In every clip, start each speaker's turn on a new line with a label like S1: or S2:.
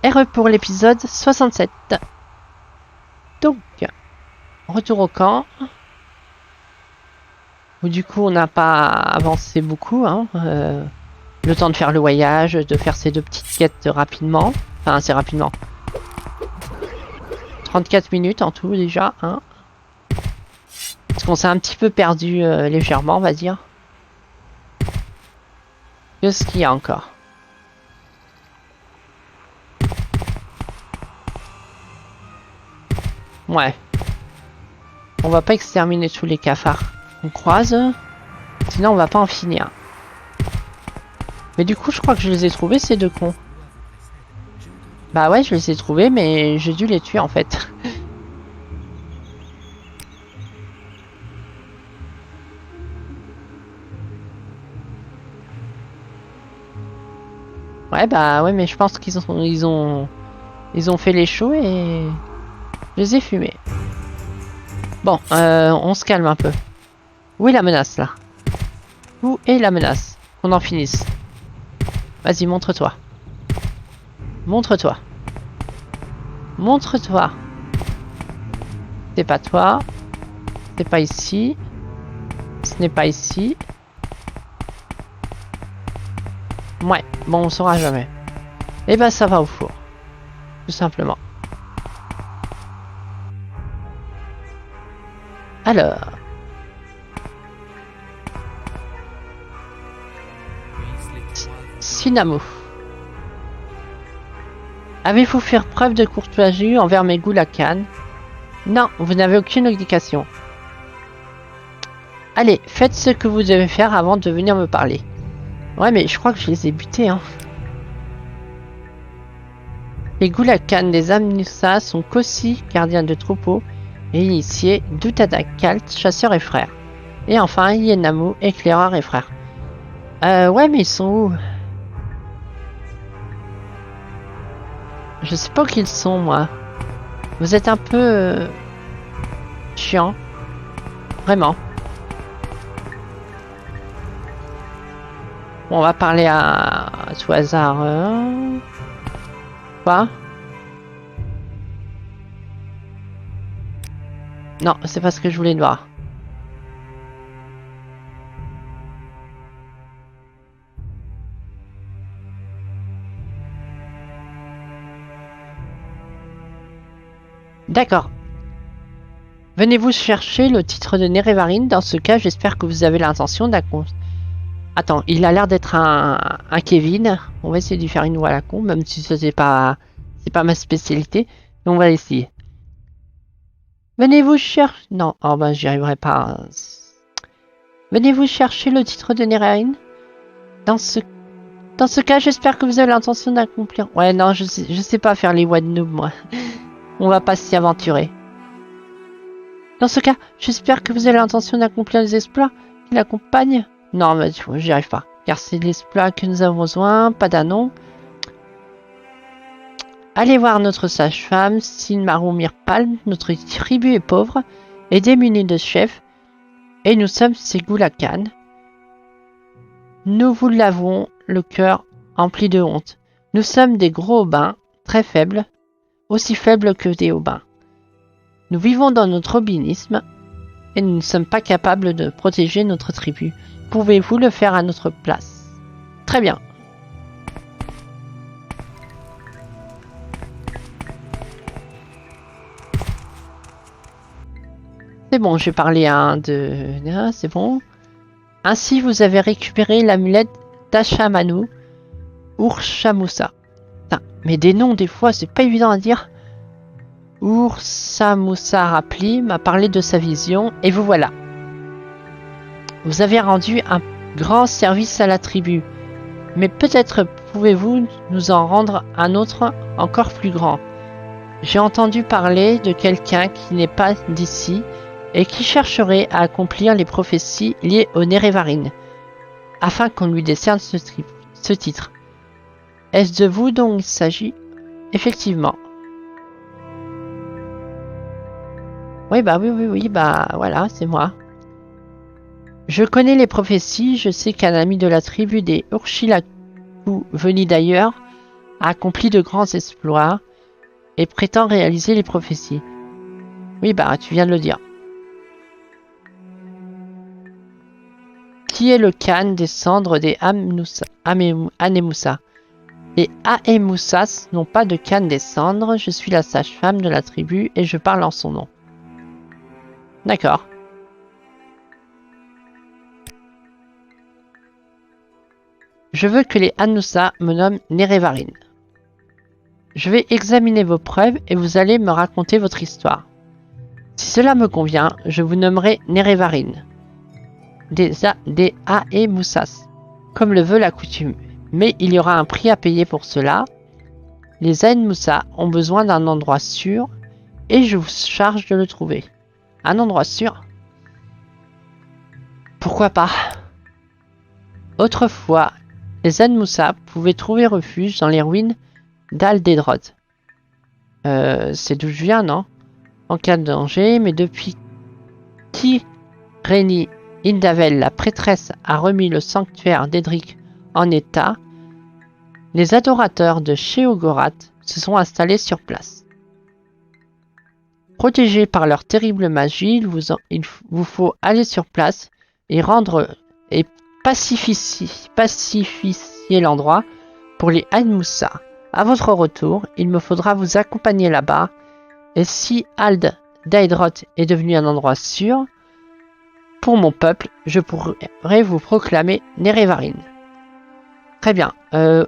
S1: RE pour l'épisode 67. Donc, retour au camp. Où du coup on n'a pas avancé beaucoup. Hein. Le temps de faire le voyage, de faire ces deux petites quêtes rapidement. Enfin assez rapidement. 34 minutes en tout déjà. Hein. Parce qu'on s'est un petit peu perdu légèrement on va dire. Qu'est-ce qu'il y a encore? Ouais. On va pas exterminer tous les cafards qu'on croise. Sinon on va pas en finir. Mais du coup je crois que je les ai trouvés ces deux cons. Bah ouais je les ai trouvés mais j'ai dû les tuer en fait. Ouais bah ouais mais je pense qu'ils ont fait les shows et je les ai fumés. Bon on se calme un peu. Où est la menace là? Où est la menace? Qu'on en finisse. Vas-y montre-toi. Montre-toi. Montre-toi. C'est pas toi. C'est pas ici. Ce n'est pas ici. Ouais, bon on saura jamais. Et ben ça va au four. Tout simplement. Alors. Sinamo. Avez-vous fait preuve de courtoisie envers mes Gulakan? Non, vous n'avez aucune indication. Allez, faites ce que vous devez faire avant de venir me parler. Ouais, mais je crois que je les ai butés, hein. Les Gulakan des Amnusa sont Kossi, gardien de troupeau, et initié, Dutadakalt, chasseur et frère. Et enfin, Yenamu, éclaireur et frère. Ouais, mais ils sont où? Je sais pas qui ils sont, moi. Vous êtes un peu... chiant. Vraiment. Bon, on va parler à tout hasard. Quoi? Non, c'est pas ce que je voulais voir. D'accord. Venez-vous chercher le titre de Nerevarine? Dans ce cas, j'espère que vous avez l'intention d'accomplir... Attends, il a l'air d'être un Kevin. On va essayer de lui faire une voix à la con, même si c'est pas ma spécialité. Mais on va essayer. Venez-vous chercher... Non, oh ben j'y arriverai pas. Venez-vous chercher le titre de Nerevarine? Dans ce cas, j'espère que vous avez l'intention d'accomplir... Ouais, non, je sais pas faire les voix de noob, moi. On va pas s'y aventurer. Dans ce cas, j'espère que vous avez l'intention d'accomplir les exploits qui l'accompagnent. Non, mais j'y arrive pas. Car c'est l'exploit que nous avons besoin, pas d'un nom. Allez voir notre sage-femme, Sinmaru Mirpal. Notre tribu est pauvre et démunie de chefs. Et nous sommes ses Gulakan. Nous vous l'avons, le cœur empli de honte. Nous sommes des gros Aubins, très faibles, aussi faibles que des Aubins. Nous vivons dans notre aubinisme et nous ne sommes pas capables de protéger notre tribu. Pouvez-vous le faire à notre place? Très bien. C'est bon, j'ai parlé à un de... Ah, c'est bon. Ainsi, vous avez récupéré l'amulette d'Ashamanu Urshamusa. Putain, mais des noms, des fois, c'est pas évident à dire. Ursamusa Rapli m'a parlé de sa vision, et vous voilà. Vous avez rendu un grand service à la tribu, mais peut-être pouvez-vous nous en rendre un autre encore plus grand. J'ai entendu parler de quelqu'un qui n'est pas d'ici et qui chercherait à accomplir les prophéties liées au Nerevarine, afin qu'on lui décerne ce titre. Est-ce de vous dont il s'agit? Effectivement. Oui, bah oui, bah voilà, c'est moi. Je connais les prophéties, je sais qu'un ami de la tribu des Urshilaku venu d'ailleurs a accompli de grands exploits et prétend réaliser les prophéties. Oui, bah, tu viens de le dire. Qui est le Khan des cendres des Anemoussa? Les Aemoussas n'ont pas de Khan des cendres. Je suis la sage-femme de la tribu et je parle en son nom. D'accord. Je veux que les Anoussa me nomment Nerevarine. Je vais examiner vos preuves et vous allez me raconter votre histoire. Si cela me convient, je vous nommerai Nerevarine. Des Aemoussas, comme le veut la coutume. Mais il y aura un prix à payer pour cela. Les Aemoussa ont besoin d'un endroit sûr et je vous charge de le trouver. Un endroit sûr? Pourquoi pas? Autrefois, les Aemoussa pouvaient trouver refuge dans les ruines d'Al-Dedrod. C'est d'où je viens, non? En cas de danger, mais depuis qu'Ireni Indavel, la prêtresse, a remis le sanctuaire d'Edric en état, les adorateurs de Sheogorath se sont installés sur place. Protégés par leur terrible magie, il vous faut aller sur place et pacifier l'endroit pour les Aemoussa. À votre retour, il me faudra vous accompagner là-bas, et si Al-Dedrod est devenu un endroit sûr pour mon peuple, je pourrai vous proclamer Nerevarine. Très bien.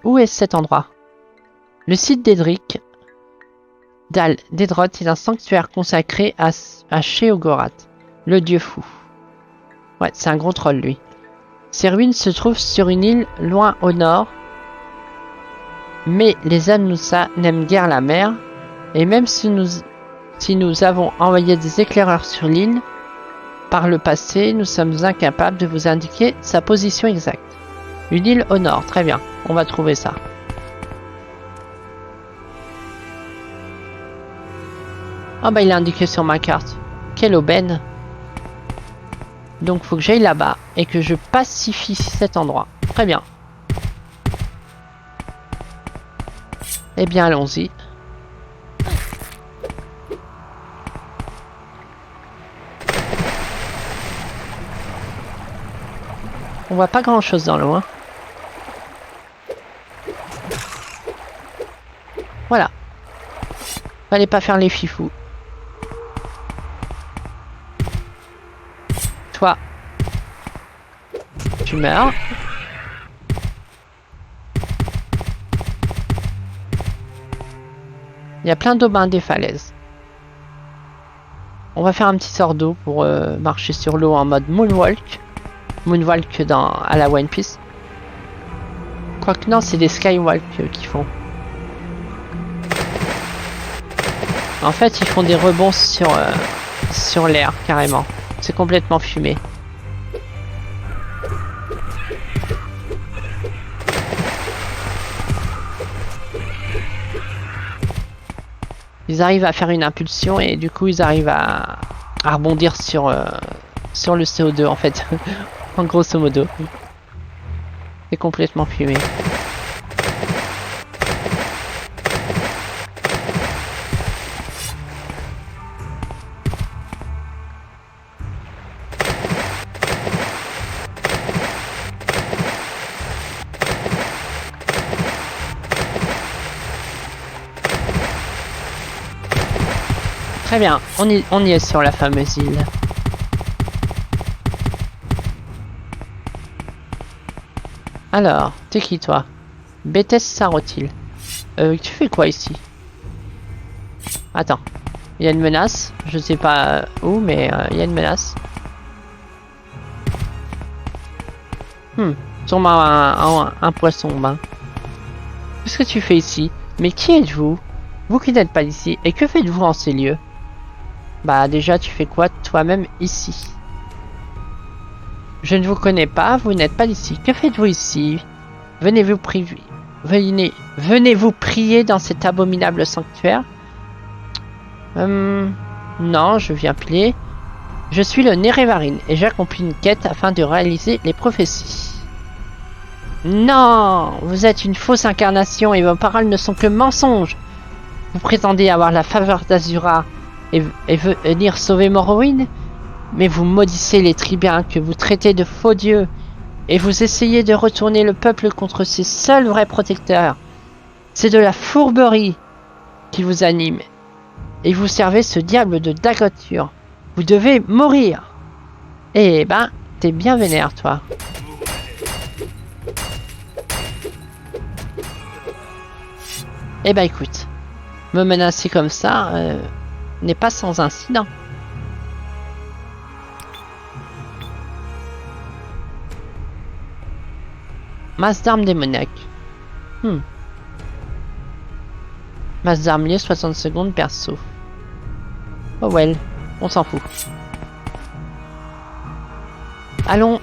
S1: Où est cet endroit? Le site d'Edric d'Al-Dedrod est un sanctuaire consacré à Sheogorath, le dieu fou. Ouais, c'est un gros troll, lui. Ces ruines se trouvent sur une île loin au nord, mais les Aemoussa n'aiment guère la mer, et même si nous avons envoyé des éclaireurs sur l'île, par le passé, nous sommes incapables de vous indiquer sa position exacte. Une île au nord, très bien, on va trouver ça. Ah bah il est indiqué sur ma carte. Quelle aubaine. Donc faut que j'aille là-bas et que je pacifie cet endroit. Très bien. Eh bien allons-y. On voit pas grand chose dans l'eau, hein. Voilà. Fallait pas faire les fifous. Toi. Tu meurs. Il y a plein d'eau des falaises. On va faire un petit sort d'eau pour marcher sur l'eau en mode moonwalk. Moonwalk à la One Piece. Quoique non, c'est des skywalk qu'ils font. En fait, ils font des rebonds sur l'air, carrément. C'est complètement fumé. Ils arrivent à faire une impulsion et du coup, ils arrivent à rebondir sur le CO2, en fait. En grosso modo. C'est complètement fumé. Très bien, on y est sur la fameuse île. Alors, t'es qui toi? Bethès Sarotil. Tu fais quoi ici? Attends, il y a une menace. Je sais pas où, mais il y a une menace. Sûrement un poisson bain. Qu'est-ce que tu fais ici? Mais qui êtes-vous? Vous qui n'êtes pas ici, et que faites-vous en ces lieux? Bah déjà, tu fais quoi toi-même ici? Je ne vous connais pas, vous n'êtes pas d'ici. Que faites-vous ici? Venez-vous prier dans cet abominable sanctuaire? Non, je viens prier. Je suis le Nerevarine et j'ai accompli une quête afin de réaliser les prophéties. Non, vous êtes une fausse incarnation et vos paroles ne sont que mensonges. Vous prétendez avoir la faveur d'Azura et venir sauver Morrowind, mais vous maudissez les tribuns que vous traitez de faux dieux et vous essayez de retourner le peuple contre ses seuls vrais protecteurs. C'est de la fourberie qui vous anime et vous servez ce diable de Dagoture. Vous devez mourir. Eh ben, t'es bien vénère, toi. Eh ben, écoute, me menacer comme ça n'est pas sans incident. Masse d'armes démoniaques. Masse d'armes liées, 60 secondes, perso. Oh well, on s'en fout. Allons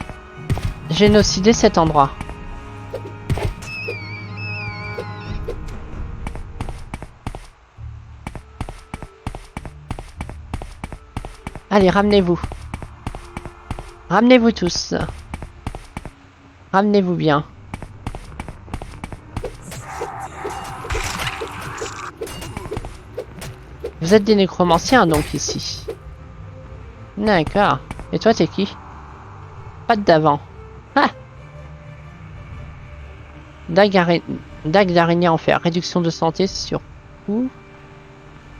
S1: génocider cet endroit. Allez, ramenez-vous. Ramenez-vous tous. Ramenez-vous bien. Vous êtes des nécromanciens donc ici. D'accord. Et toi t'es qui? Pas d'avant. Ah, dague d'araignée en fer. Réduction de santé sur coup.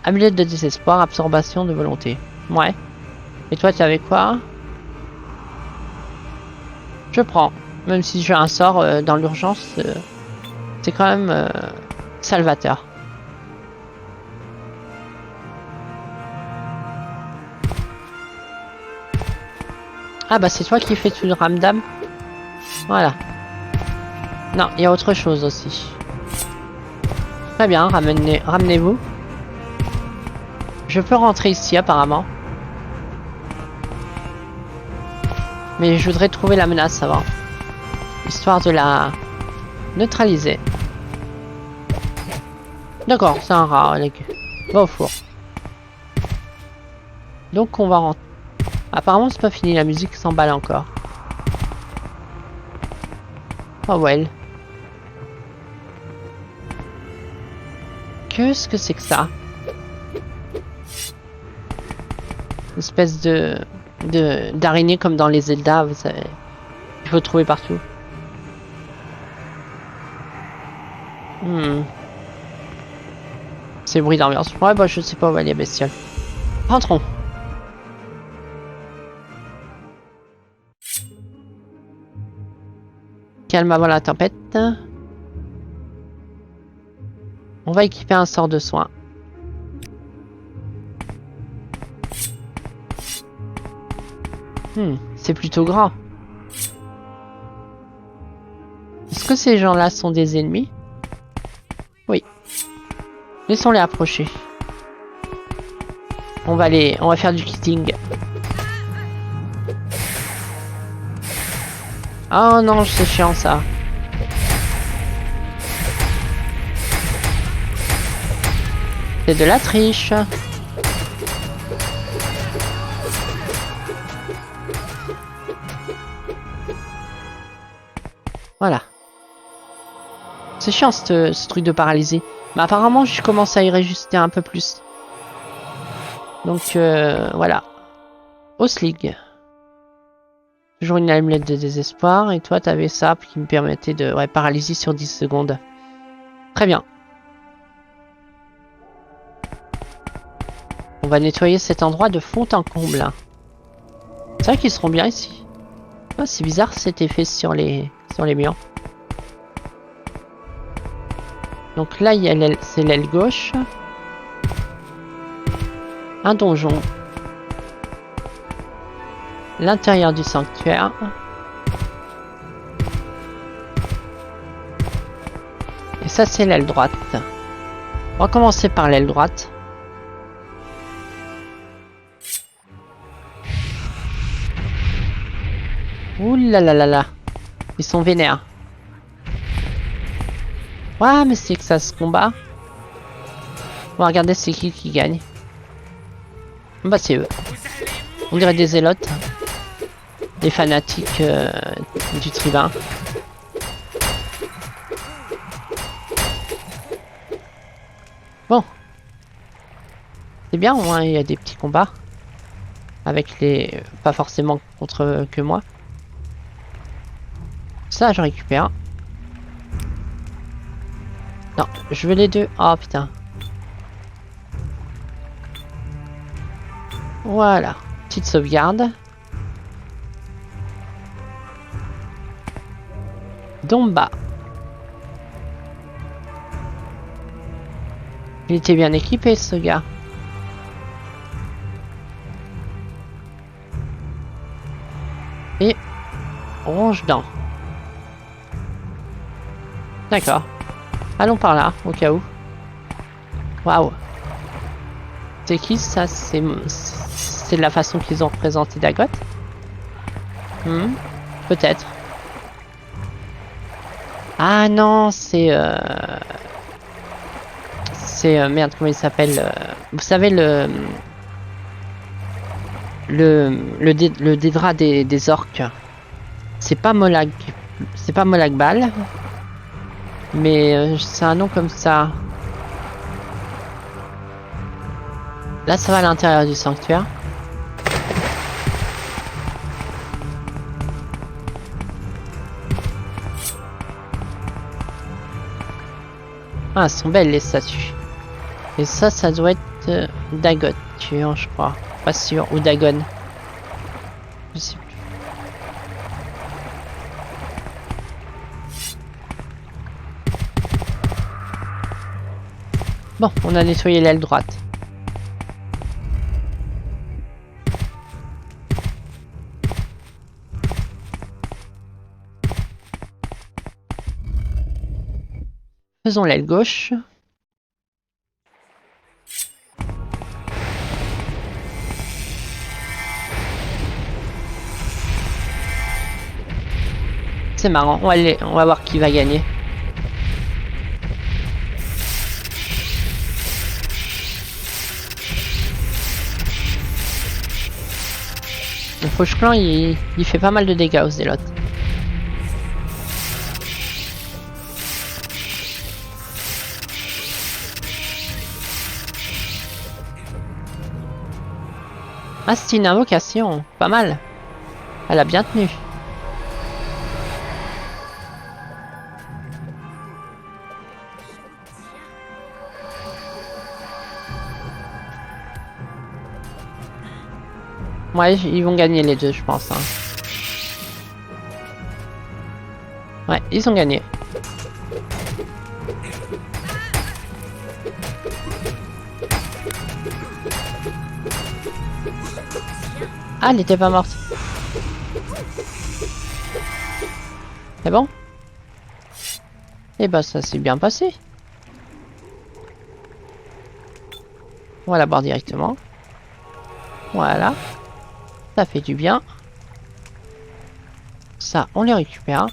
S1: Amulette de désespoir. Absorption de volonté. Ouais. Et toi t'avais quoi? Je prends. Même si j'ai un sort dans l'urgence, c'est quand même salvateur. Ah bah c'est toi qui fais une ramdam. Voilà. Non, il y a autre chose aussi. Très bien, ramenez-vous. Je peux rentrer ici apparemment. Mais je voudrais trouver la menace avant. Histoire de la neutraliser. D'accord, c'est un rat, les gars. Va au four. Donc on va rentrer. Apparemment c'est pas fini, la musique s'emballe encore. Oh well. Qu'est-ce que c'est que ça? Une espèce d'araignée comme dans les Zelda, vous savez. Il faut trouver partout. C'est bruit d'ambiance. Ouais bah je sais pas où aller, bestiole. Rentrons. Calme avant la tempête. On va équiper un sort de soin. C'est plutôt grand. Est-ce que ces gens-là sont des ennemis? Oui. Laissons-les approcher. On va faire du kitting. Oh non, c'est chiant ça. C'est de la triche. Voilà. C'est chiant ce truc de paralyser. Mais apparemment, je commence à y réajuster un peu plus. Donc voilà. Oslig. Toujours une amulette de désespoir. Et toi, t'avais ça qui me permettait de... Ouais, paralysie sur 10 secondes. Très bien. On va nettoyer cet endroit de fond en comble. C'est vrai qu'ils seront bien ici. Oh, c'est bizarre cet effet sur les murs. Donc là, il y a c'est l'aile gauche. Un donjon. L'intérieur du sanctuaire. Et ça, c'est l'aile droite. On va commencer par l'aile droite. Ouh là là là là. Ils sont vénères. Ouais, mais c'est que ça se combat. On va regarder c'est qui gagne. Bah c'est eux. On dirait des zélotes. Des fanatiques du tribun. Bon. C'est bien, au moins il y a des petits combats. Avec les... Pas forcément contre que moi. Ça, je récupère. Non, je veux les deux. Oh putain. Voilà. Petite sauvegarde. Domba. Il était bien équipé ce gars. Et ronge-dents. D'accord. Allons par là, au cas où. Waouh. C'est qui ça? C'est de la façon qu'ils ont représenté Dagot? Peut-être. Ah non, c'est... C'est... merde, comment il s'appelle vous savez, le Dédra des orques. C'est pas Molag... C'est pas Molagbal. Mais c'est un nom comme ça. Là, ça va à l'intérieur du sanctuaire. Ah, elles sont belles les statues. Et ça doit être Dagot, je crois. Pas sûr. Ou Dagon. Je sais plus. Bon, on a nettoyé l'aile droite. Faisons l'aile gauche. C'est marrant, on va voir qui va gagner. Le Fauche Clan, il fait pas mal de dégâts aux zélotes. Ah, c'est une invocation, pas mal. Elle a bien tenu. Ouais, ils vont gagner les deux, je pense. Hein. Ouais, ils ont gagné. Ah, elle n'était pas morte. C'est bon? Eh ben, ça s'est bien passé. On va la boire directement. Voilà. Ça fait du bien. Ça, on les récupère.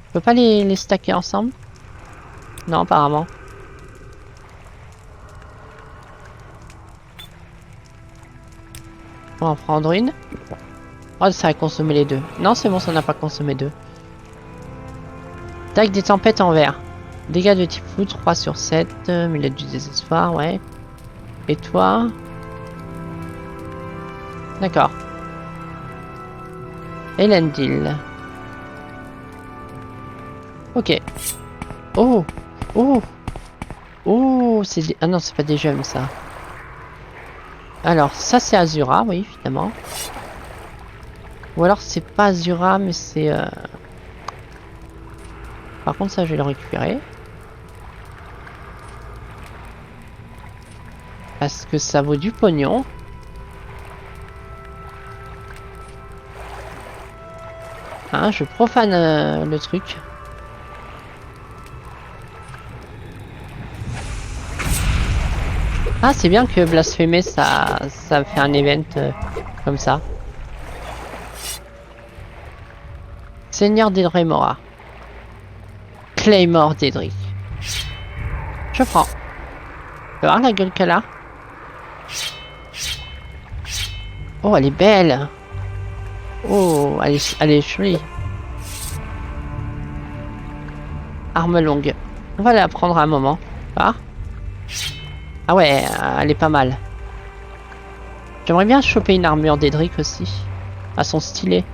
S1: On peut pas les stacker ensemble? Non, apparemment. On va en prendre une. Oh, ça a consommé les deux. Non, c'est bon, ça n'a pas consommé deux. Tac des tempêtes en vert. Dégâts de type foot, 3 sur 7. Mulette du désespoir, ouais. Et toi? D'accord. Elendil. Ok. Oh! Oh! Oh! C'est... Ah non, c'est pas des gemmes, ça. Alors, ça c'est Azura, oui, évidemment. Ou alors c'est pas Azura, mais c'est... Par contre, ça, je vais le récupérer. Parce que ça vaut du pognon. Hein, je profane le truc. Ah, c'est bien que blasphémer, ça fait un event comme ça. Seigneur d'Edremora. Claymore d'Edric. Je prends. Tu vas voir la gueule qu'elle a. Oh, elle est belle. Oh, elle est jolie. Arme longue. On va la prendre un moment. Ah, ah ouais, elle est pas mal. J'aimerais bien choper une armure d'Edric aussi. À son stylet.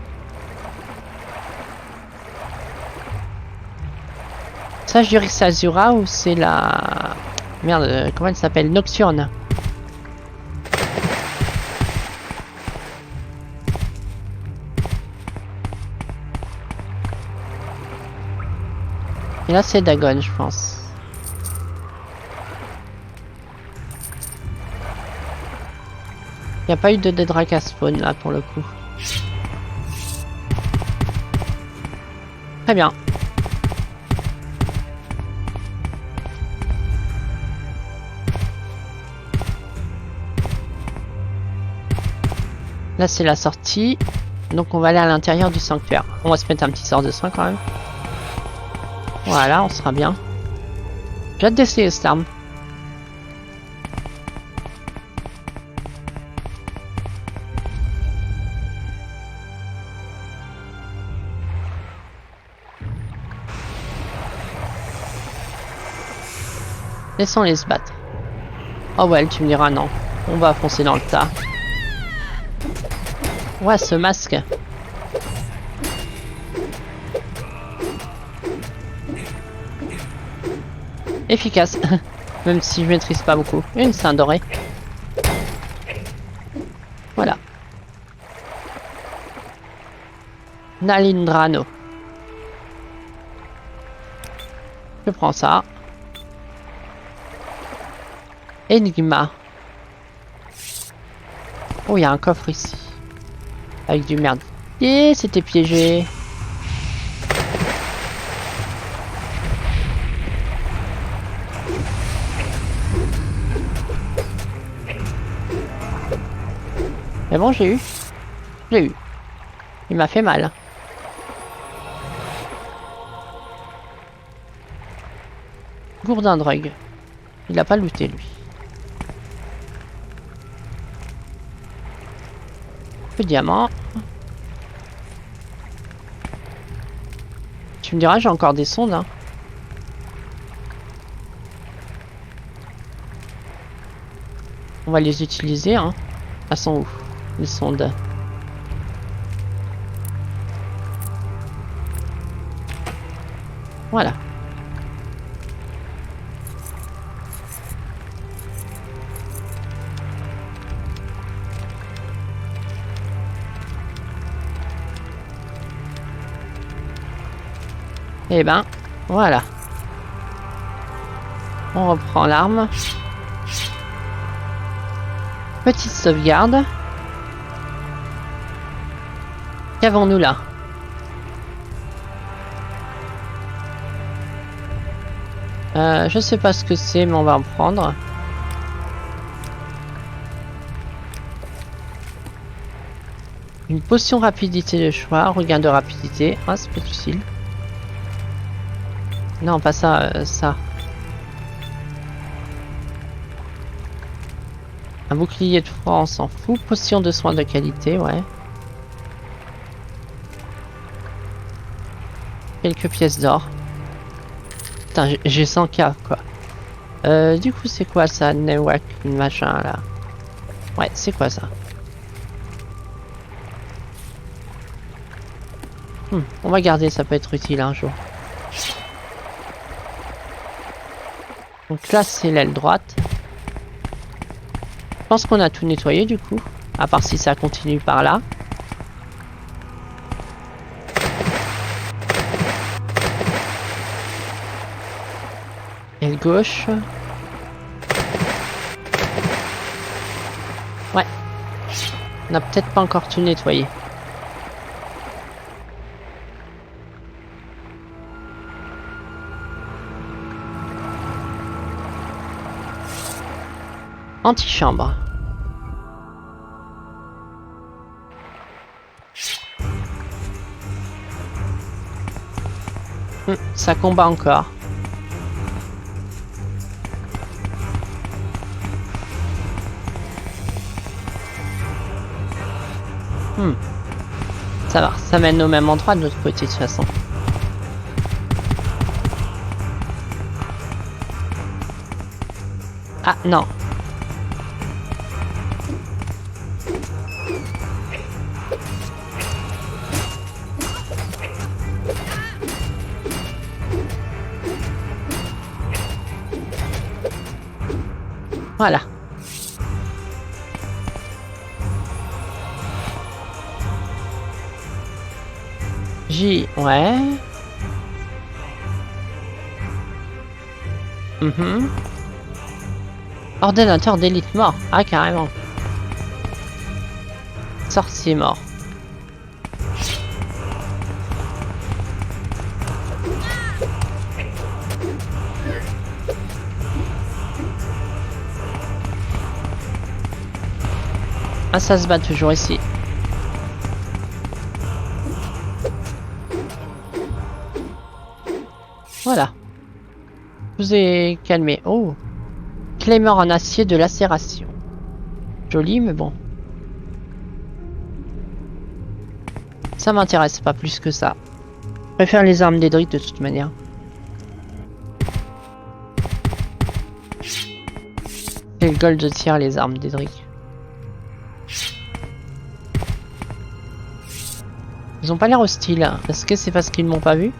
S1: Ça, je dirais que c'est Azura ou c'est la... Merde, comment elle s'appelle? Nocturne. Et là, c'est Dagon, je pense. Il n'y a pas eu de Dédrac à spawn là pour le coup. Très bien. Là c'est la sortie. Donc on va aller à l'intérieur du sanctuaire. On va se mettre un petit sort de soin quand même. Voilà, on sera bien. J'ai hâte d'essayer cette arme. Laissons-les se battre. Oh ouais, tu me diras non. On va foncer dans le tas. Ouais, ce masque. Efficace. Même si je maîtrise pas beaucoup. Une sein dorée. Voilà. Nalindrano. Je prends ça. Enigma. Oh, il y a un coffre ici. Avec du merde. Et c'était piégé. Mais bon, j'ai eu. J'ai eu. Il m'a fait mal. Gourdin drogue. Il a pas looté lui. Le diamant. Tu me diras, j'ai encore des sondes. Hein. On va les utiliser. Hein. Elles sont où, les sondes? Voilà. Et ben, voilà. On reprend l'arme. Petite sauvegarde. Qu'avons-nous là? Je sais pas ce que c'est, mais on va en prendre. Une potion rapidité de choix, regain de rapidité. Ah, c'est pas utile. Non, pas ça, ça. Un bouclier de froid, on s'en fout. Potion de soins de qualité, ouais. Quelques pièces d'or. Putain, j'ai 100K, quoi. Du coup, c'est quoi ça? Newak, machin, là. Ouais, c'est quoi ça? On va garder, ça peut être utile un jour. Donc là, c'est l'aile droite. Je pense qu'on a tout nettoyé, du coup. À part si ça continue par là. Aile gauche. Ouais. On n'a peut-être pas encore tout nettoyé. Antichambre. Ça combat encore. Ça va, ça mène au même endroit de l'autre côté de toute façon. Ah, non. Voilà. Ouais. Ordinateur d'élite mort. Ah, carrément. Sorcier mort. Ah, ça se bat toujours ici. Voilà. Je vous ai calmé. Oh. Claymore en acier de lacération. Joli, mais bon. Ça m'intéresse pas plus que ça. Je préfère les armes d'Edric de toute manière. C'est le gold de tir, les armes d'Edric. Ils ont pas l'air hostiles. Est-ce que c'est parce qu'ils m'ont pas vu?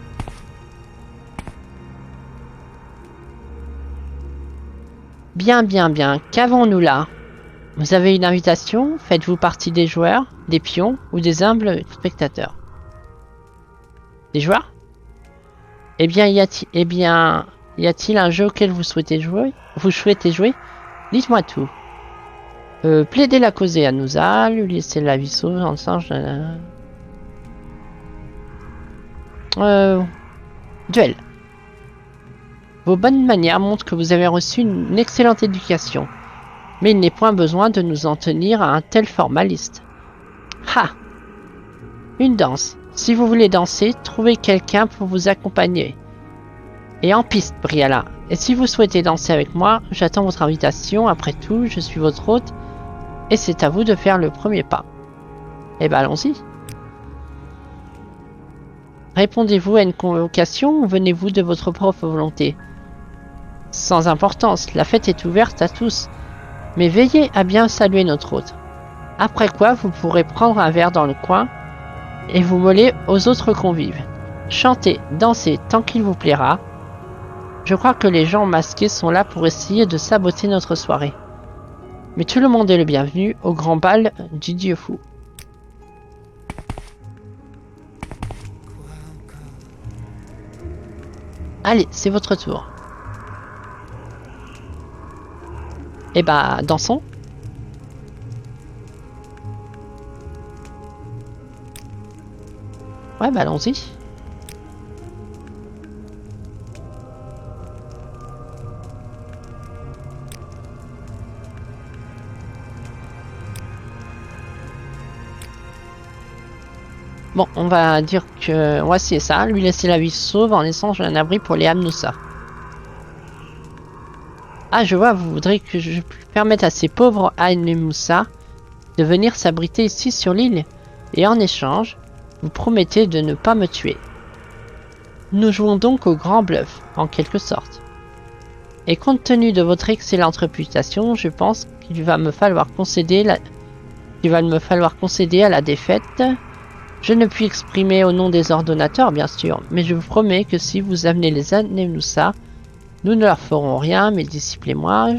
S1: Bien, bien, bien. Qu'avons-nous là? Vous avez une invitation? Faites-vous partie des joueurs, des pions ou des humbles spectateurs? Des joueurs? Eh bien, y a-t-il un jeu auquel vous souhaitez jouer? Dites-moi tout. Plaider la cause à Nusa, lui laisser la vie sauve en singe. Duel. Vos bonnes manières montrent que vous avez reçu une excellente éducation. Mais il n'est point besoin de nous en tenir à un tel formaliste. Ha! Une danse. Si vous voulez danser, trouvez quelqu'un pour vous accompagner. Et en piste, Briala. Et si vous souhaitez danser avec moi, j'attends votre invitation. Après tout, je suis votre hôte. Et c'est à vous de faire le premier pas. Eh ben, allons-y. Répondez-vous à une convocation ou venez-vous de votre propre volonté? Sans importance, la fête est ouverte à tous. Mais veillez à bien saluer notre hôte. Après quoi, vous pourrez prendre un verre dans le coin et vous moller aux autres convives. Chantez, dansez tant qu'il vous plaira. Je crois que les gens masqués sont là pour essayer de saboter notre soirée. Mais tout le monde est le bienvenu au grand bal du Dieu fou. Allez, c'est votre tour. Eh bah, dansons. Ouais, bah allons-y. Bon, on va dire que voici ça, lui laisser la vie sauve en échange d'un abri pour les Amnusa. Ah, je vois, vous voudrez que je permette à ces pauvres Amnusa de venir s'abriter ici sur l'île. Et en échange, vous promettez de ne pas me tuer. Nous jouons donc au grand bluff, en quelque sorte. Et compte tenu de votre excellente réputation, je pense qu'il va me falloir concéder à la défaite. Je ne puis exprimer au nom des ordonnateurs, bien sûr, mais je vous promets que si vous amenez les Amnusa, nous ne leur ferons rien, mes disciples et moi.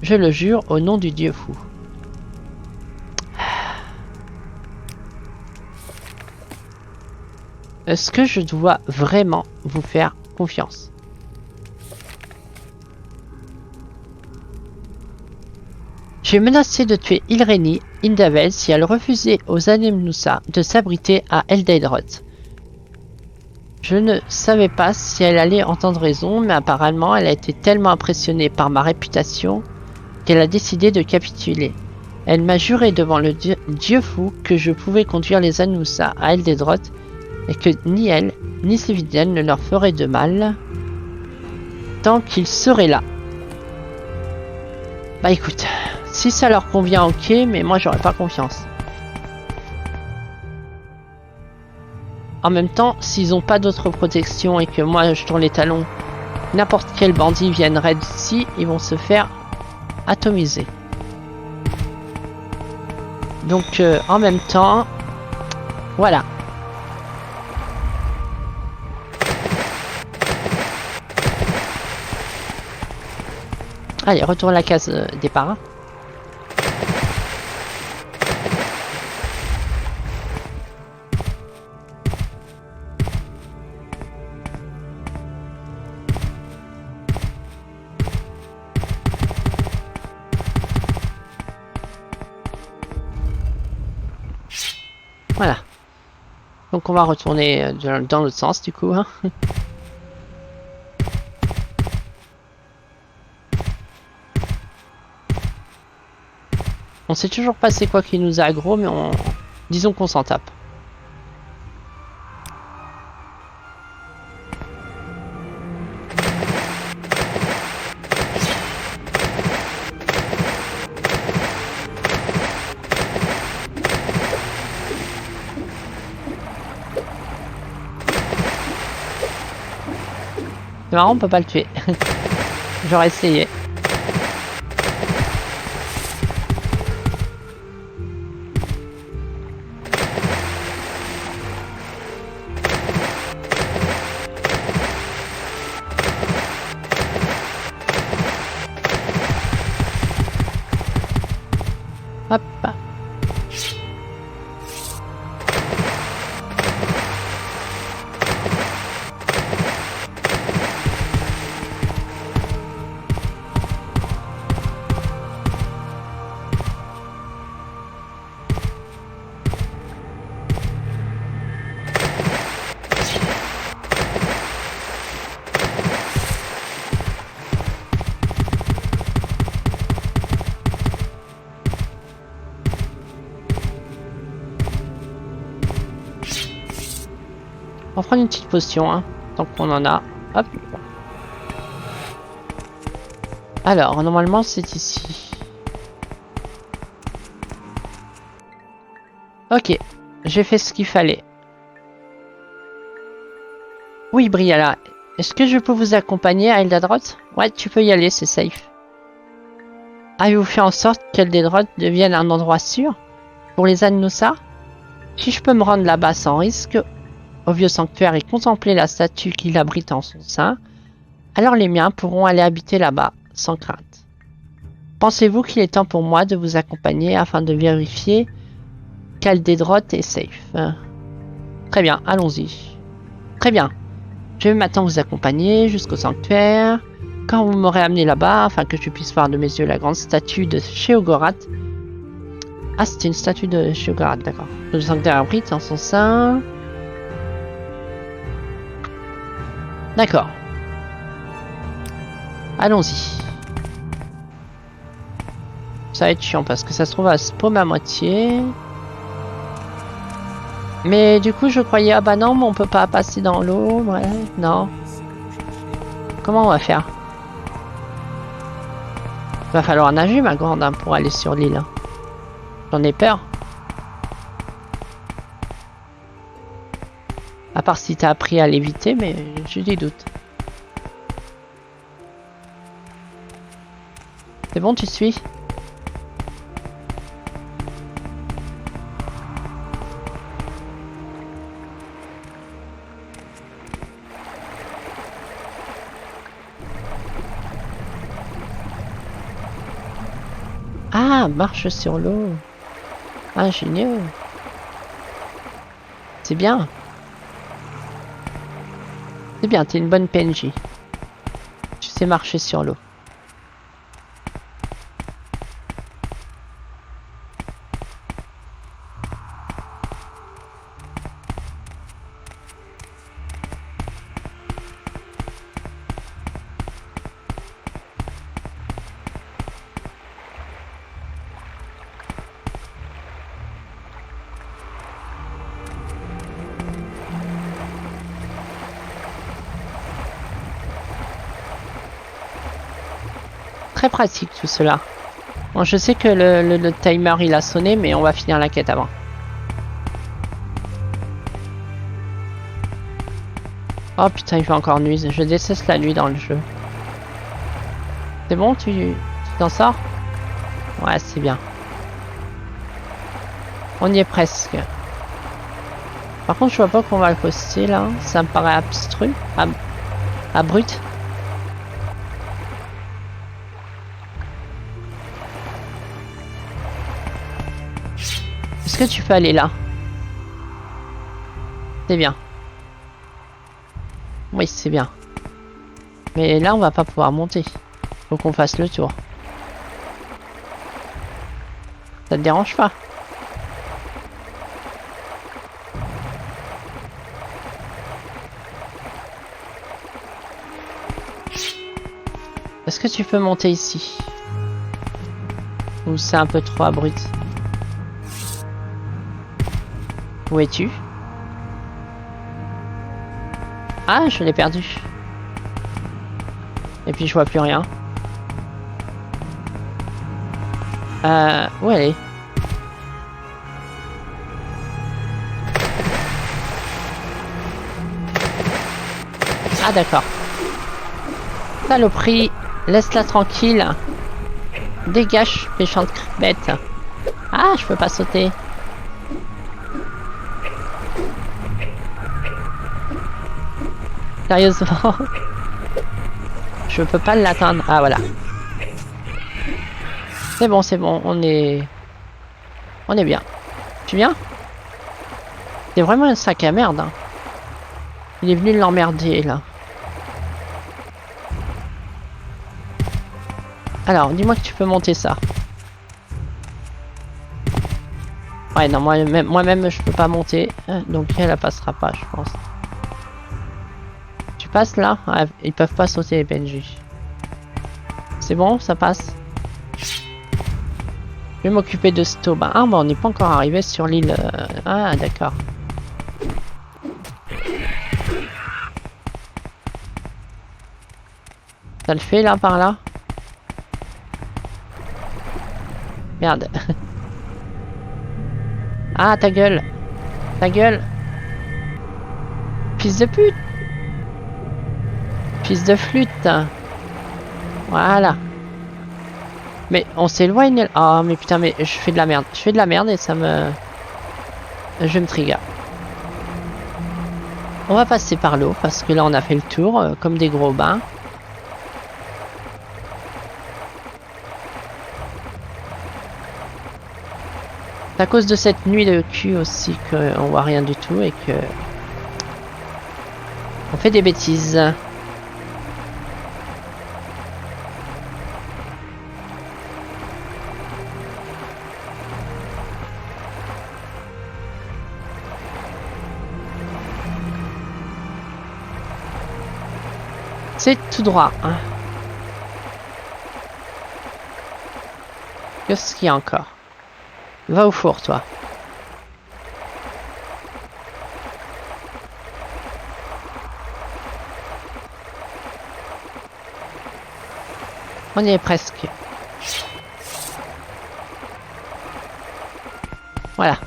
S1: Je le jure au nom du Dieu fou. Est-ce que je dois vraiment vous faire confiance? J'ai menacé de tuer Ilreni Indavel si elle refusait aux Amnusa de s'abriter à Eldeidroth. Je ne savais pas si elle allait entendre raison, mais apparemment elle a été tellement impressionnée par ma réputation qu'elle a décidé de capituler. Elle m'a juré devant le Dieu fou que je pouvais conduire les Amnusa à Eldeidroth et que ni elle, ni ses fidèles ne leur feraient de mal tant qu'ils seraient là. Bah écoute, si ça leur convient, ok, mais moi j'aurais pas confiance. En même temps, s'ils ont pas d'autre protection et que moi je tourne les talons, n'importe quel bandit vienne raid ici, ils vont se faire atomisé. Donc en même temps, voilà. Allez, retourne à la case départ. Hein. Voilà. Donc on va retourner dans l'autre sens du coup. Hein. On sait toujours pas c'est quoi qui nous a aggro, mais disons qu'on s'en tape. C'est marrant, on peut pas le tuer. J'aurais essayé. Hop. On va prendre une petite potion, hein, tant qu'on en a. Hop. Alors, normalement, c'est ici. Ok, j'ai fait ce qu'il fallait. Oui, Briala, est-ce que je peux vous accompagner à Eldadroth? Ouais, tu peux y aller, c'est safe. Avez-vous fait en sorte qu'Eldadroth devienne un endroit sûr pour les Annusa? Si je peux me rendre là-bas sans risque, au vieux sanctuaire et contempler la statue qu'il abrite en son sein, alors les miens pourront aller habiter là-bas, sans crainte. Pensez-vous qu'il est temps pour moi de vous accompagner afin de vérifier qu'Eldadroth est safe? Très bien, allons-y. Très bien. Je vais maintenant vous accompagner jusqu'au sanctuaire. Quand vous m'aurez amené là-bas, afin que je puisse voir de mes yeux la grande statue de Sheogorath. Ah, c'était une statue de Sheogorath, d'accord. Le sanctuaire abrite en son sein. D'accord. Allons-y. Ça va être chiant parce que ça se trouve à se paume à moitié. Mais du coup, je croyais... Ah bah non, mais on peut pas passer dans l'eau. Ouais, non. Comment on va faire? Va falloir nager, ma grande, hein, pour aller sur l'île. Hein. J'en ai peur. À part si t'as appris à l'éviter, mais j'ai des doutes. C'est bon, tu suis? Ah, marche sur l'eau. Ingénieux. C'est bien. C'est bien, t'es une bonne PNJ. Tu sais marcher sur l'eau. Très pratique tout cela. Bon, je sais que le timer il a sonné, mais on va finir la quête avant. Oh putain, il fait encore nuit. Je déteste la nuit dans le jeu. C'est bon, tu t'en sors? Ouais, c'est bien. On y est presque. Par contre, je vois pas qu'on va le poster là. Ça me paraît abstru. Abrupt. Est-ce que tu peux aller là? C'est bien. Oui, c'est bien. Mais là, on va pas pouvoir monter. Faut qu'on fasse le tour. Ça te dérange pas? Est-ce que tu peux monter ici? Ou c'est un peu trop abrupt? Où es-tu? Ah, je l'ai perdu. Et puis je vois plus rien. Où elle est? Ah d'accord. Saloperie, laisse-la tranquille. Dégage, méchante bête. Ah, je peux pas sauter. Sérieusement. Je peux pas l'atteindre. Ah voilà. C'est bon, on est bien. Tu viens? C'est vraiment un sac à merde. Hein. Il est venu l'emmerder là. Alors, dis-moi que tu peux monter ça. Ouais, non, moi-même, je peux pas monter. Donc, elle passera pas, je pense. Tu passes là? Ah, ils peuvent pas sauter les PNJ. C'est bon, ça passe? Je vais m'occuper de Stob. Ah, bah, on n'est pas encore arrivé sur l'île. Ah, d'accord. Ça le fait là, par là? Merde. Ah, ta gueule. Ta gueule. Fils de pute. Fils de flûte. Voilà. Mais on s'éloigne. Ah, mais putain, mais je fais de la merde. Je fais de la merde et ça me... Je vais me trigger. On va passer par l'eau parce que là, on a fait le tour comme des gros bains. C'est à cause de cette nuit de cul aussi qu'on voit rien du tout et que on fait des bêtises. C'est tout droit. Hein. Qu'est-ce qu'il y a encore? Va au four, toi. On y est presque. Voilà.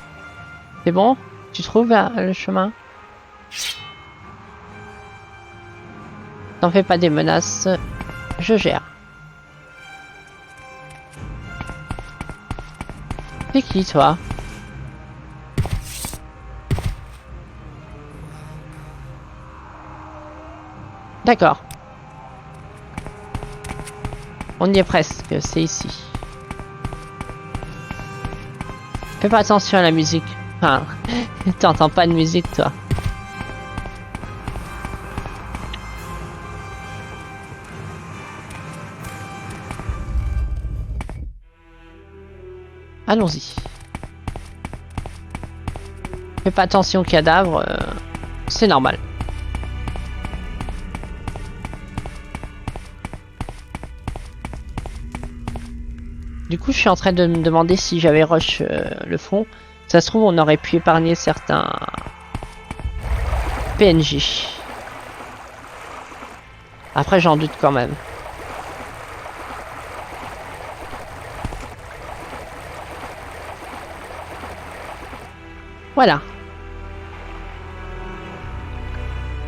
S1: C'est bon? Tu trouves le chemin? T'en fais pas des menaces. Je gère. C'est qui, toi? D'accord. On y est presque, c'est ici. Fais pas attention à la musique. Enfin, t'entends pas de musique, toi. Allons-y. Fais pas attention aux cadavres, c'est normal. Du coup, je suis en train de me demander si j'avais rush le fond. Ça se trouve, on aurait pu épargner certains PNJ. Après, j'en doute quand même. Voilà.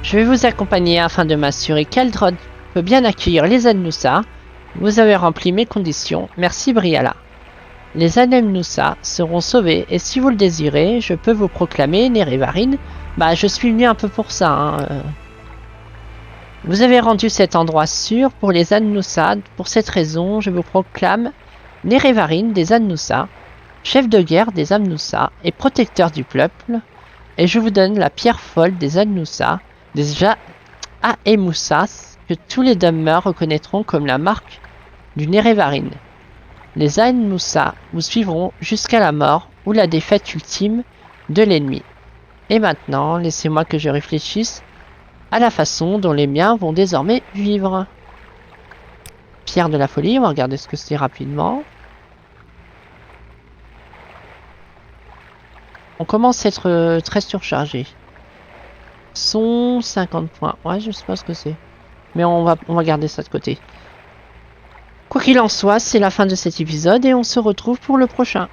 S1: Je vais vous accompagner afin de m'assurer qu'Eldrod peut bien accueillir les Adnusa. Vous avez rempli mes conditions. Merci, Briala. les Anemnusa seront sauvés et si vous le désirez, je peux vous proclamer Nerevarine. Bah, je suis venu un peu pour ça. Hein. Vous avez rendu cet endroit sûr pour les Anemnusa. Pour cette raison, je vous proclame Nerevarine des Anemnusa, chef de guerre des Anemnusa et protecteur du peuple. Et je vous donne la pierre folle des Anemnusa, des Aemusas, que tous les Dummers reconnaîtront comme la marque du Nerevarine. Les Aemusa vous suivront jusqu'à la mort ou la défaite ultime de l'ennemi. Et maintenant, laissez-moi que je réfléchisse à la façon dont les miens vont désormais vivre. Pierre de la folie, on va regarder ce que c'est rapidement. On commence à être très surchargé. Son 50 points. Ouais, je sais pas ce que c'est. Mais on va garder ça de côté. Quoi qu'il en soit, c'est la fin de cet épisode et on se retrouve pour le prochain.